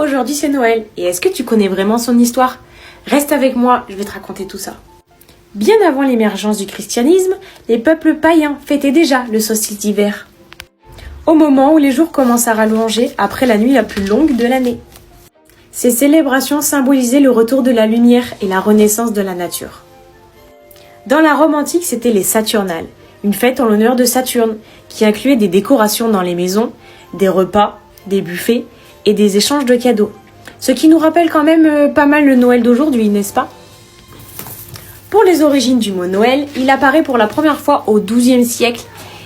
aujourd'hui c'est Noël. Et est-ce que tu connais vraiment son histoire? Reste avec moi, je vais te raconter tout ça. Bien avant l'émergence du christianisme, les peuples païens fêtaient déjà le solstice d'hiver. Au moment où les jours commencent à rallonger après la nuit la plus longue de l'année. Ces célébrations symbolisaient le retour de la lumière et la renaissance de la nature. Dans la Rome antique, c'était les Saturnales, une fête en l'honneur de Saturne, qui incluait des décorations dans les maisons, des repas, des buffets et des échanges de cadeaux. Ce qui nous rappelle quand même pas mal le Noël d'aujourd'hui, n'est-ce pas? Pour les origines du mot Noël, il apparaît pour la première fois au XIIe siècle.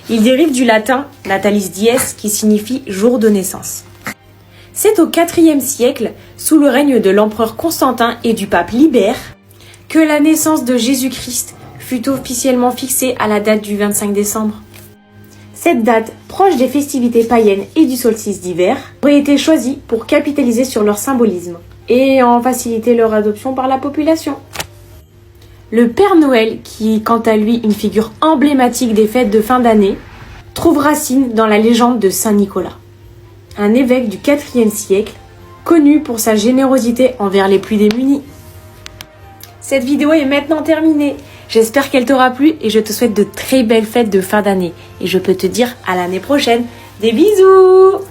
Il dérive du latin natalis dies qui signifie jour de naissance. C'est au IVe siècle, sous le règne de l'empereur Constantin et du pape Libère, que la naissance de Jésus-Christ fut officiellement fixée à la date du 25 décembre. Cette date, proche des festivités païennes et du solstice d'hiver, aurait été choisie pour capitaliser sur leur symbolisme et en faciliter leur adoption par la population. Le Père Noël, qui est quant à lui une figure emblématique des fêtes de fin d'année, trouve racine dans la légende de Saint Nicolas, un évêque du IVe siècle, connu pour sa générosité envers les plus démunis. Cette vidéo est maintenant terminée. J'espère qu'elle t'aura plu et je te souhaite de très belles fêtes de fin d'année. Et je peux te dire à l'année prochaine. Des bisous!